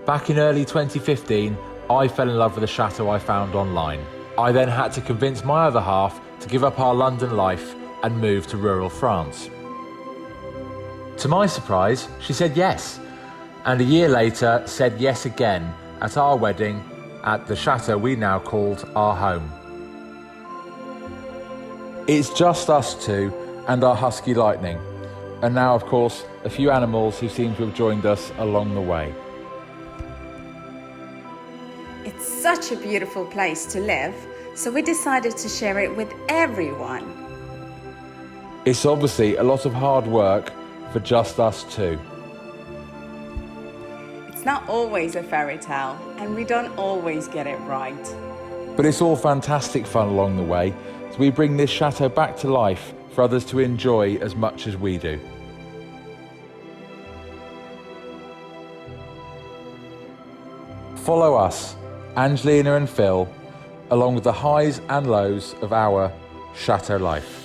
Back in early 2015, I fell in love with a chateau I found online. I then had to convince my other half to give up our London life and move to rural France. To my surprise, she said yes, and a year later said yes again at our wedding at the chateau we now called our home. It's just us two and our husky Lightning, and now of course a few animals who seem to have joined us along the way. It's such a beautiful place to live, so we decided to share it with everyone. It's obviously a lot of hard work for just us two. It's not always a fairy tale, and we don't always get it right. But it's all fantastic fun along the way, so we bring this chateau back to life for others to enjoy as much as we do. Follow us, Angelina and Phil, along with the highs and lows of our chateau life.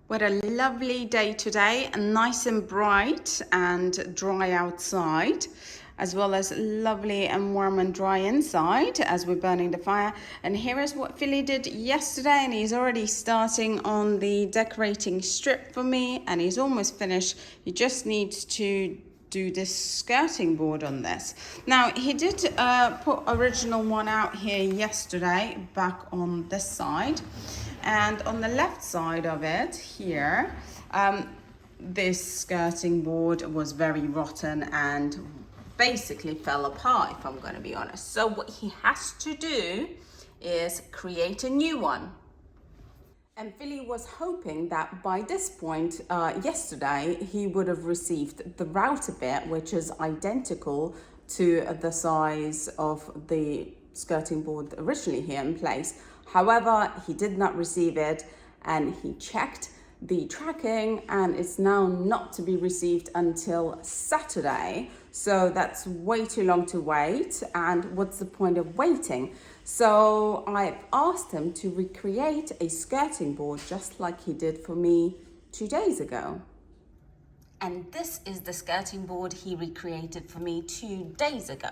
What a lovely day today, and nice and bright and dry outside, as well as lovely and warm and dry inside as we're burning the fire. And here is what Philly did yesterday, and he's already starting on the decorating strip for me, and he's almost finished. He just needs to do this skirting board on this. Now, he did put original one out here yesterday back on this side, and on the left side of it here, this skirting board was very rotten and basically fell apart, if I'm going to be honest. So what he has to do is create a new one. And Philly was hoping that by this point yesterday, he would have received the router bit, which is identical to the size of the skirting board originally here in place. However, he did not receive it, and he checked the tracking, and it's now not to be received until Saturday. So that's way too long to wait, and what's the point of waiting? So I've asked him to recreate a skirting board just like he did for me 2 days ago. And this is the skirting board he recreated for me 2 days ago.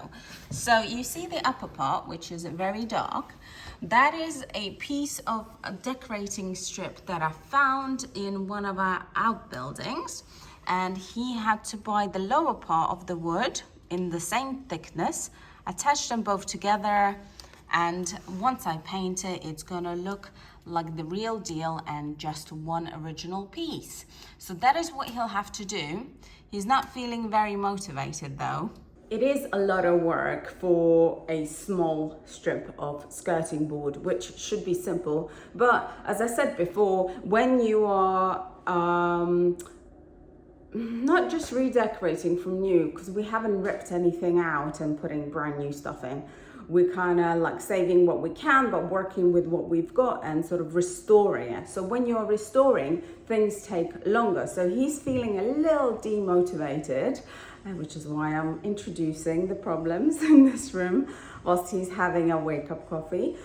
So you see the upper part, which is very dark. That is a piece of a decorating strip that I found in one of our outbuildings. And he had to buy the lower part of the wood in the same thickness, attach them both together, and once I paint it, it's gonna look like the real deal and just one original piece. So that is what he'll have to do. He's not feeling very motivated though. It is a lot of work for a small strip of skirting board, which should be simple. But as I said before, when you are not just redecorating from new, because we haven't ripped anything out and putting brand new stuff in. We're kind of like saving what we can, but working with what we've got and sort of restoring it. So when you're restoring, things take longer. So he's feeling a little demotivated, which is why I'm introducing the problems in this room whilst he's having a wake-up coffee.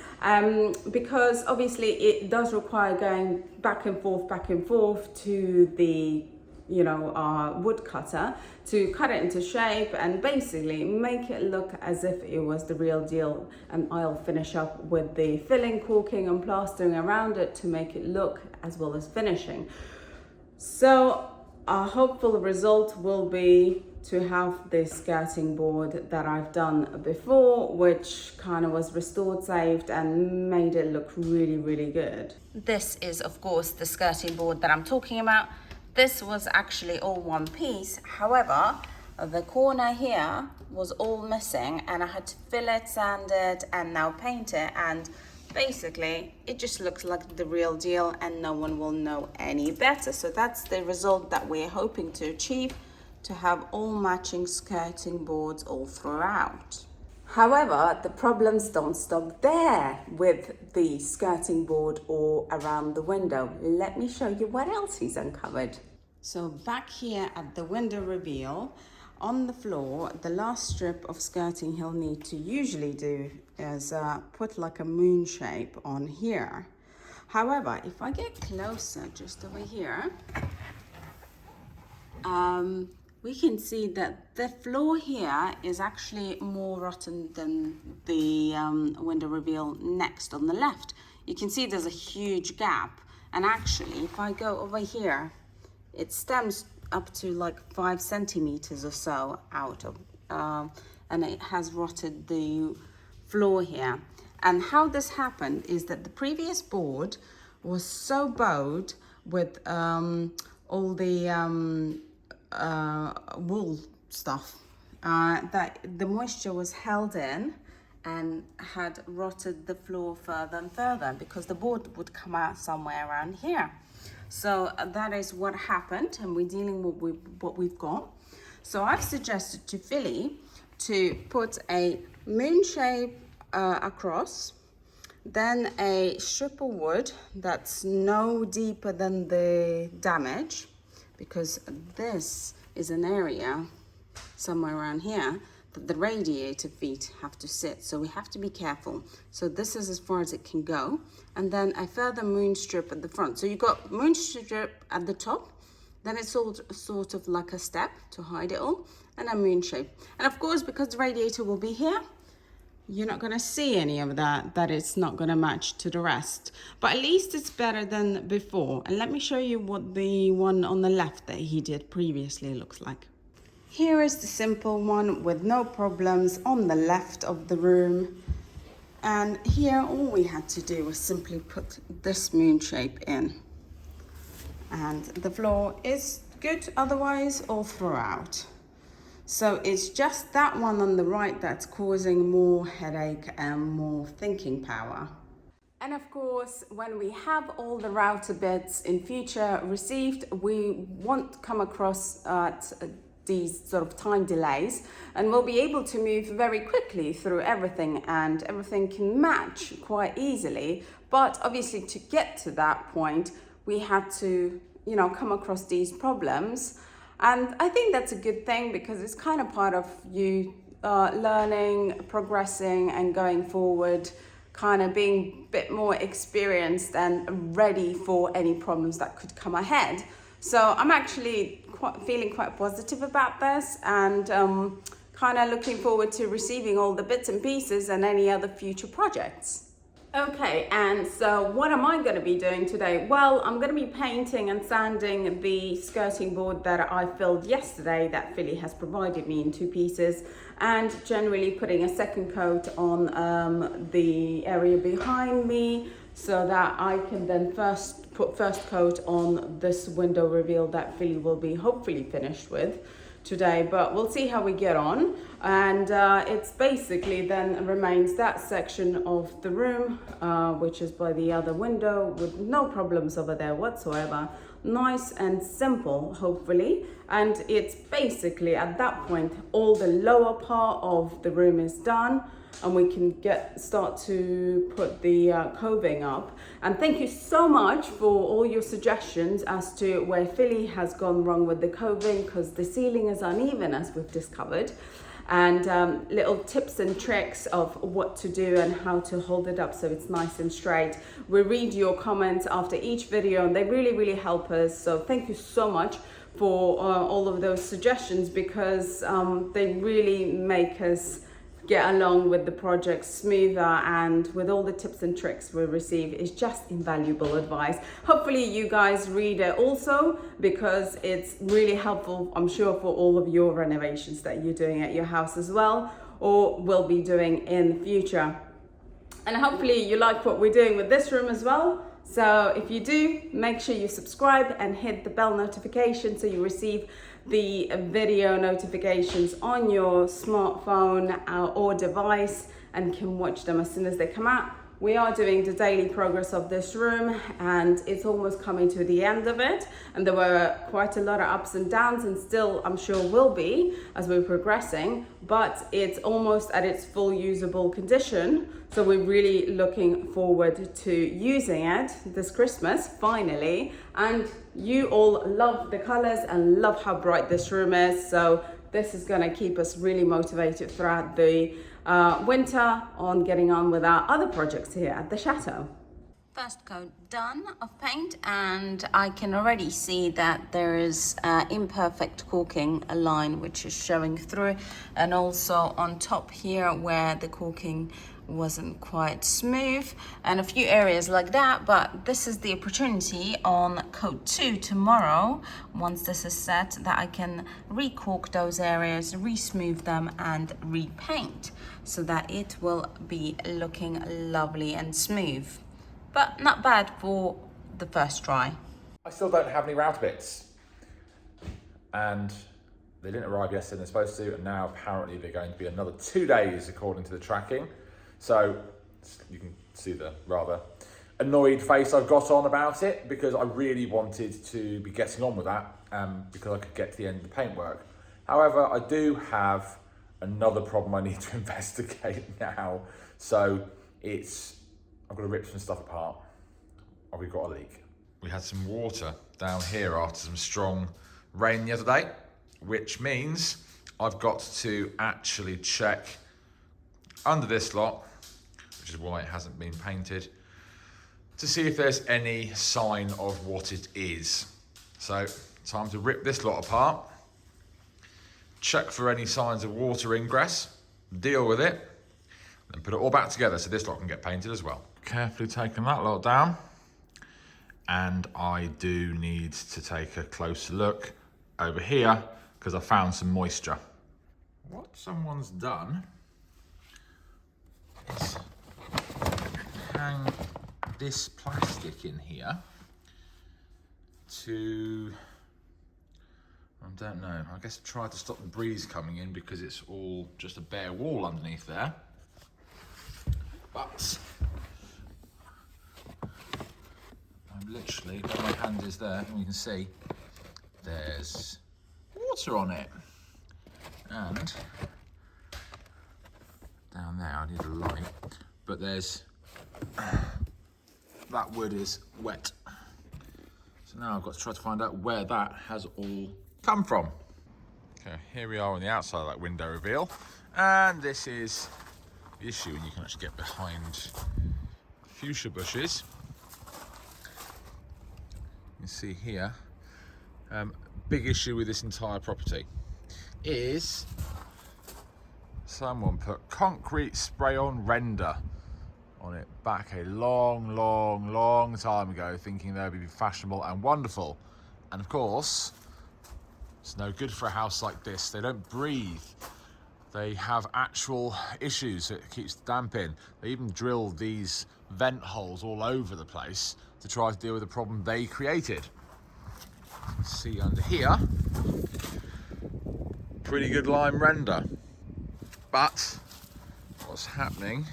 Because obviously it does require going back and forth to the wood cutter to cut it into shape and basically make it look as if it was the real deal. And I'll finish up with the filling, caulking and plastering around it to make it look as well as finishing. So our hopeful result will be to have this skirting board that I've done before, which kind of was restored, saved and made it look really, really good. This is of course the skirting board that I'm talking about. This was actually all one piece. However, the corner here was all missing and I had to fill it, sand it and now paint it, and basically it just looks like the real deal and no one will know any better. So that's the result that we're hoping to achieve, to have all matching skirting boards all throughout. However, the problems don't stop there with the skirting board or around the window. Let me show you what else he's uncovered. So back here at the window reveal, on the floor, the last strip of skirting he'll need to usually do is put like a moon shape on here. However, if I get closer just over here, we can see that the floor here is actually more rotten than the window reveal next on the left. You can see there's a huge gap, and actually if I go over here, it stems up to like 5 centimeters or so out of, and it has rotted the floor here. And how this happened is that the previous board was so bowed with all the wool stuff that the moisture was held in and had rotted the floor further and further, because the board would come out somewhere around here. So that is what happened, and we're dealing with what we've got. So I've suggested to Philly to put a moon shape across, then a strip of wood that's no deeper than the damage, because this is an area somewhere around here that the radiator feet have to sit, so we have to be careful. So this is as far as it can go, and then a further moon strip at the front. So you've got moon strip at the top, then it's sort of like a step to hide it all, and a moon shape. And of course, because the radiator will be here, you're not going to see any of that it's not going to match to the rest. But at least it's better than before. And let me show you what the one on the left that he did previously looks like. Here is the simple one with no problems on the left of the room. And here all we had to do was simply put this moon shape in. And the floor is good otherwise all throughout. So it's just that one on the right that's causing more headache and more thinking power. And of course, when we have all the router bits in future received, we won't come across these sort of time delays, and we'll be able to move very quickly through everything, and everything can match quite easily. But obviously, to get to that point, we had to, come across these problems. And I think that's a good thing, because it's kind of part of you learning, progressing, and going forward, kind of being a bit more experienced and ready for any problems that could come ahead. So I'm actually feeling quite positive about this, and kind of looking forward to receiving all the bits and pieces and any other future projects. Okay, and so what am I going to be doing today? Well, I'm going to be painting and sanding the skirting board that I filled yesterday that Philly has provided me in 2 pieces, and generally putting a second coat on the area behind me, so that I can then put first coat on this window reveal that Philly will be hopefully finished with today, but we'll see how we get on. And it's basically then remains that section of the room, which is by the other window, with no problems over there whatsoever. Nice and simple, hopefully. And it's basically at that point all the lower part of the room is done, and we can start to put the coving up. And thank you so much for all your suggestions as to where Philly has gone wrong with the coving, because the ceiling is uneven, as we've discovered, and little tips and tricks of what to do and how to hold it up so it's nice and straight. We read your comments after each video, and they really help us. So thank you so much for all of those suggestions, because they really make us get along with the project smoother, and with all the tips and tricks we receive is just invaluable advice. Hopefully you guys read it also, because it's really helpful, I'm sure, for all of your renovations that you're doing at your house as well, or will be doing in the future. And hopefully you like what we're doing with this room as well. So if you do, make sure you subscribe and hit the bell notification so you receive the video notifications on your smartphone or device, and can watch them as soon as they come out. We are doing the daily progress of this room, and it's almost coming to the end of it, and there were quite a lot of ups and downs, and still I'm sure will be as we're progressing, but it's almost at its full usable condition. So we're really looking forward to using it this Christmas finally, and you all love the colors and love how bright this room is, so this is going to keep us really motivated throughout the winter on getting on with our other projects here at the chateau. First coat done of paint, and I can already see that there is imperfect caulking, a line which is showing through, and also on top here where the caulking wasn't quite smooth, and a few areas like that. But this is the opportunity on coat 2 tomorrow, once this is set, that I can re-caulk those areas, re-smooth them and repaint, so that it will be looking lovely and smooth. But not bad for the first try. I still don't have any router bits. And they didn't arrive yesterday, they're supposed to, and now apparently they're going to be another 2 days according to the tracking. So you can see the rather annoyed face I've got on about it, because I really wanted to be getting on with that because I could get to the end of the paintwork. However, I do have another problem I need to investigate now. So I've got to rip some stuff apart, or we've got a leak. We had some water down here after some strong rain the other day, which means I've got to actually check under this lot, which is why it hasn't been painted, to see if there's any sign of what it is. So, time to rip this lot apart, check for any signs of water ingress, deal with it, and put it all back together so this lot can get painted as well. Carefully taking that lot down, and I do need to take a closer look over here because I found some moisture. What someone's done is hang this plastic in here to, I don't know, I guess try to stop the breeze coming in because it's all just a bare wall underneath there. But I'm literally, where my hand is there, and you can see there's water on it. And down there, I need a light, but there's, that wood is wet. So now I've got to try to find out where that has all come from. Okay, here we are on the outside of that window reveal, and this is the issue, and you can actually get behind fuchsia bushes. You can see here, big issue with this entire property is someone put concrete spray-on render on it back a long time ago, thinking they would be fashionable and wonderful. And of course, it's no good for a house like this. They don't breathe. They have actual issues. It keeps damp in. They even drilled these vent holes all over the place to try to deal with the problem they created. See under here, pretty good lime render. But what's happening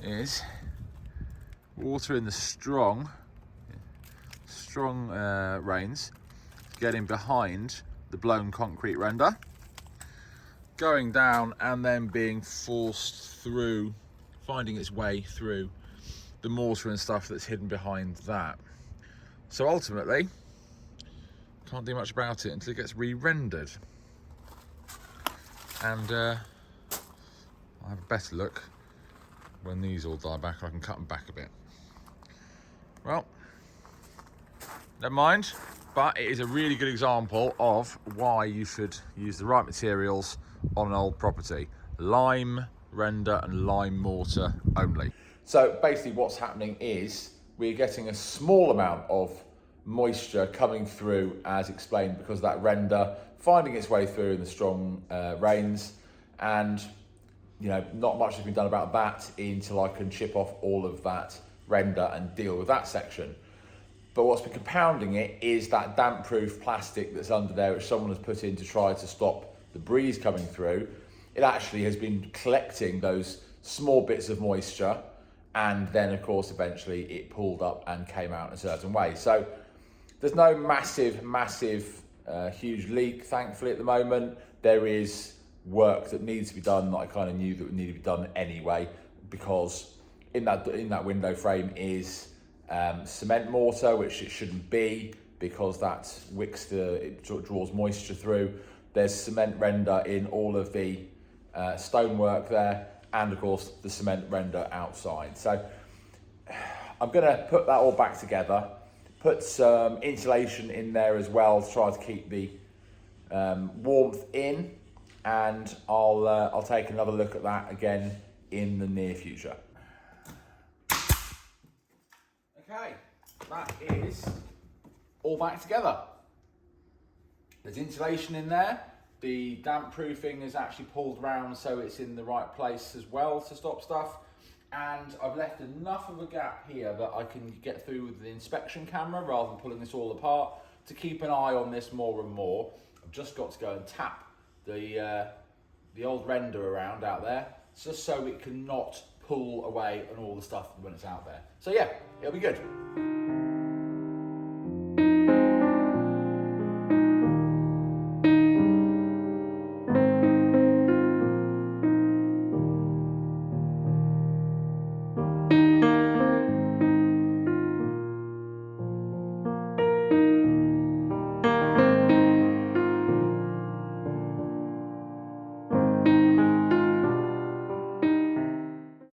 is water in the strong rains getting behind the blown concrete render, going down and then being forced through, finding its way through the mortar and stuff that's hidden behind that. So ultimately, can't do much about it until it gets re-rendered. And I'll have a better look when these all die back. I can cut them back a bit. Well, never mind, but it is a really good example of why you should use the right materials on an old property. Lime render and lime mortar only. So basically what's happening is we're getting a small amount of moisture coming through as explained because of that render, finding its way through in the strong rains, and you know, not much has been done about that until I can chip off all of that render and deal with that section. But what's been compounding it is that damp-proof plastic that's under there, which someone has put in to try to stop the breeze coming through. It actually has been collecting those small bits of moisture, and then of course eventually it pulled up and came out in a certain way. So there's no massive huge leak thankfully at the moment. There is work that needs to be done that I kind of knew that would need to be done anyway, because in that window frame is cement mortar, which it shouldn't be because that it draws moisture through. There's cement render in all of the stonework there, and of course the cement render outside. So I'm gonna put that all back together, put some insulation in there as well to try to keep the warmth in, and I'll take another look at that again in the near future. Okay, that is all back together. There's insulation in there. The damp proofing is actually pulled round so it's in the right place as well to stop stuff. And I've left enough of a gap here that I can get through with the inspection camera rather than pulling this all apart to keep an eye on this more and more. I've just got to go and tap the old render around out there just so it cannot pull away on all the stuff when it's out there. So yeah, it'll be good.